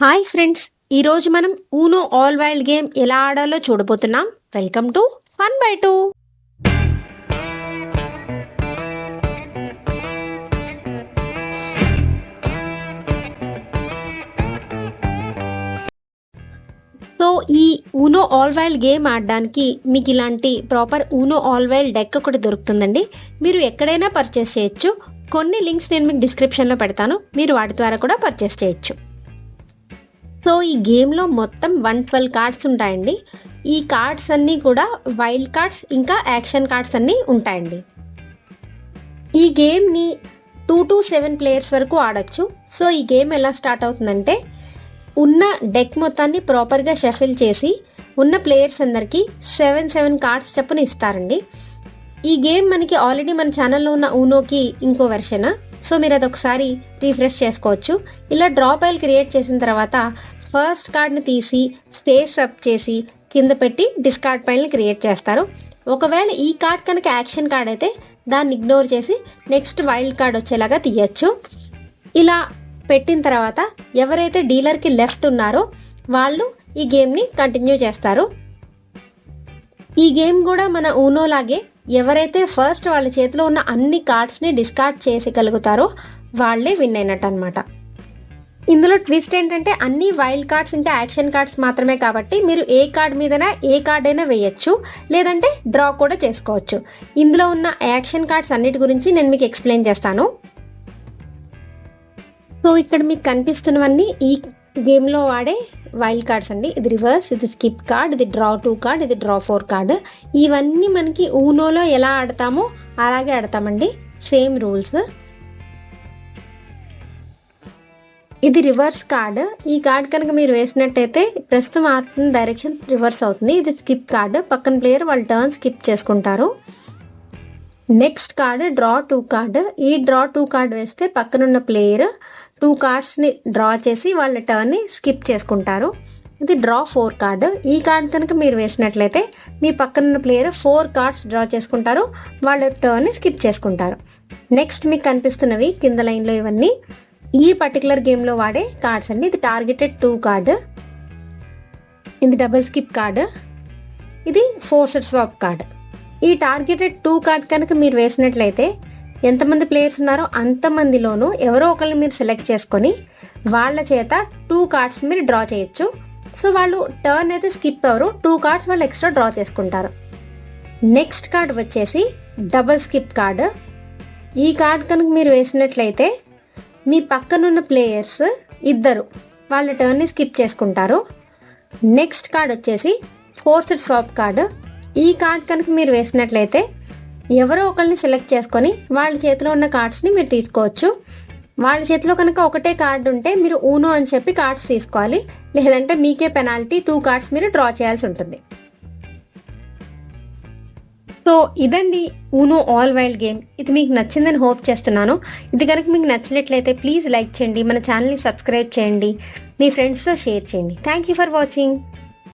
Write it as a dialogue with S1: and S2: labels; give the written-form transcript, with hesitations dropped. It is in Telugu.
S1: హాయ్ ఫ్రెండ్స్, ఈరోజు మనం ఊనో ఆల్ వైల్డ్ గేమ్ ఎలా ఆడాలో చూడబోతున్నాం. Welcome to fun by two. So ఈ ఊనో ఆల్ వైల్డ్ గేమ్ ఆడడానికి మీకు ఇలాంటి ప్రాపర్ ఊనో ఆల్ వైల్డ్ డెక్ ఒకటి దొరుకుతుందండి. మీరు ఎక్కడైనా పర్చేస్ చేయొచ్చు. కొన్ని లింక్స్ నేను మీకు డిస్క్రిప్షన్లో పెడతాను, మీరు వాటి ద్వారా కూడా పర్చేస్ చేయొచ్చు. సో ఈ గేమ్లో మొత్తం 112 కార్డ్స్ ఉంటాయండి. ఈ కార్డ్స్ అన్నీ కూడా వైల్డ్ కార్డ్స్ ఇంకా యాక్షన్ కార్డ్స్ అన్నీ ఉంటాయండి. ఈ గేమ్ని 2 to 7 ప్లేయర్స్ వరకు ఆడచ్చు. సో ఈ గేమ్ ఎలా స్టార్ట్ అవుతుందంటే, ఉన్న డెక్ మొత్తాన్ని ప్రాపర్గా షఫిల్ చేసి ఉన్న ప్లేయర్స్ అందరికీ 7 కార్డ్స్ చొప్పున ఇస్తారండి. ఈ గేమ్ మనకి ఆల్రెడీ మన ఛానల్లో ఉన్న ఊనోకి ఇంకో వెర్షన్. సో మీరు అది ఒకసారి రీఫ్రెష్ చేసుకోవచ్చు. ఇలా డ్రా పైల్ క్రియేట్ చేసిన తర్వాత ఫస్ట్ కార్డ్ని తీసి ఫేస్ అప్ చేసి కింద పెట్టి డిస్కార్డ్ పైల్ని క్రియేట్ చేస్తారు. ఒకవేళ ఈ కార్డ్ కనుక యాక్షన్ కార్డ్ అయితే దాన్ని ఇగ్నోర్ చేసి నెక్స్ట్ వైల్డ్ కార్డ్ వచ్చేలాగా తీయచ్చు. ఇలా పెట్టిన తర్వాత ఎవరైతే డీలర్కి లెఫ్ట్ ఉన్నారో వాళ్ళు ఈ గేమ్ని కంటిన్యూ చేస్తారు. ఈ గేమ్ కూడా మన ఊనోలాగే ఎవరైతే ఫస్ట్ వాళ్ళ చేతిలో ఉన్న అన్ని కార్డ్స్ని డిస్కార్డ్ చేసేయగలుగుతారో వాళ్ళే విన్ అయినట్టు అనమాట. ఇందులో ట్విస్ట్ ఏంటంటే అన్ని వైల్డ్ కార్డ్స్ ఇంకా యాక్షన్ కార్డ్స్ మాత్రమే కాబట్టి మీరు ఏ కార్డ్ మీదైనా ఏ కార్డ్ అయినా వేయచ్చు, లేదంటే డ్రా కూడా చేసుకోవచ్చు. ఇందులో ఉన్న యాక్షన్ కార్డ్స్ అన్నిటి గురించి నేను మీకు ఎక్స్ప్లెయిన్ చేస్తాను. సో ఇక్కడ మీకు కనిపిస్తున్నవన్నీ ఈ గేమ్లో వాడే వైల్డ్ కార్డ్స్ అండి. ఇది రివర్స్, ఇది స్కిప్ కార్డ్, ఇది డ్రా 2 కార్డ్, ఇది డ్రా 4 కార్డ్. ఇవన్నీ మనకి ఊనోలో ఎలా ఆడతామో అలాగే ఆడతామండి, సేమ్ రూల్స్. ఇది రివర్స్ కార్డ్. ఈ కార్డ్ కనుక మీరు వేసినట్టయితే ప్రస్తుతం ఆడుతున్న డైరెక్షన్ రివర్స్ అవుతుంది. ఇది స్కిప్ కార్డ్, పక్కన ప్లేయర్ వాళ్ళ టర్న్ స్కిప్ చేసుకుంటారు. Next card draw 2 card. ఈ డ్రా 2 కార్డ్ వేస్తే పక్కనున్న ప్లేయర్ 2 కార్డ్స్ని డ్రా చేసి వాళ్ళ టర్న్ని స్కిప్ చేసుకుంటారు. ఇది డ్రా 4 కార్డ్. ఈ కార్డ్ కనుక మీరు వేసినట్లయితే మీ పక్కనున్న ప్లేయర్ 4 కార్డ్స్ డ్రా చేసుకుంటారు, వాళ్ళ టర్న్ని స్కిప్ చేసుకుంటారు. నెక్స్ట్ మీకు కనిపిస్తున్నవి కింద లైన్లో ఇవన్నీ ఈ పర్టికులర్ గేమ్లో వాడే కార్డ్స్ అండి. ఇది టార్గెటెడ్ 2 కార్డ్, ఇది డబుల్ స్కిప్ కార్డ్, ఇది ఫోర్స్డ్ స్వాప్ కార్డ్. ఈ టార్గెటెడ్ 2 కార్డ్ కనుక మీరు వేసినట్లయితే ఎంతమంది ప్లేయర్స్ ఉన్నారో అంతమందిలోనూ ఎవరో ఒకరిని మీరు సెలెక్ట్ చేసుకొని వాళ్ళ చేత 2 కార్డ్స్ మీరు డ్రా చేయొచ్చు. సో వాళ్ళు టర్న్ అయితే స్కిప్ అవ్వరు, 2 కార్డ్స్ వాళ్ళు ఎక్స్ట్రా డ్రా చేసుకుంటారు. నెక్స్ట్ కార్డ్ వచ్చేసి డబుల్ స్కిప్ కార్డ్. ఈ కార్డ్ కనుక మీరు వేసినట్లయితే మీ పక్కనున్న ప్లేయర్స్ ఇద్దరు వాళ్ళ టర్న్ని స్కిప్ చేసుకుంటారు. నెక్స్ట్ కార్డ్ వచ్చేసి ఫోర్స్డ్ స్వాప్ కార్డ్. ఈ కార్డ్ కనుక మీరు వేసినట్లయితే ఎవరో ఒకరిని సెలెక్ట్ చేసుకొని వాళ్ళ చేతిలో ఉన్న కార్డ్స్ని మీరు తీసుకోవచ్చు. వాళ్ళ చేతిలో కనుక ఒకటే కార్డు ఉంటే మీరు ఊనో అని చెప్పి కార్డ్స్ తీసుకోవాలి, లేదంటే మీకే పెనాల్టీ 2 కార్డ్స్ మీరు డ్రా చేయాల్సి ఉంటుంది. సో ఇదండి ఊనో ఆల్ వైల్డ్ గేమ్. ఇది మీకు నచ్చిందని హోప్ చేస్తున్నాను. ఇది కనుక మీకు నచ్చినట్లయితే ప్లీజ్ లైక్ చేయండి, మన ఛానల్ని సబ్స్క్రైబ్ చేయండి, మీ ఫ్రెండ్స్తో షేర్ చేయండి. Thank you for watching.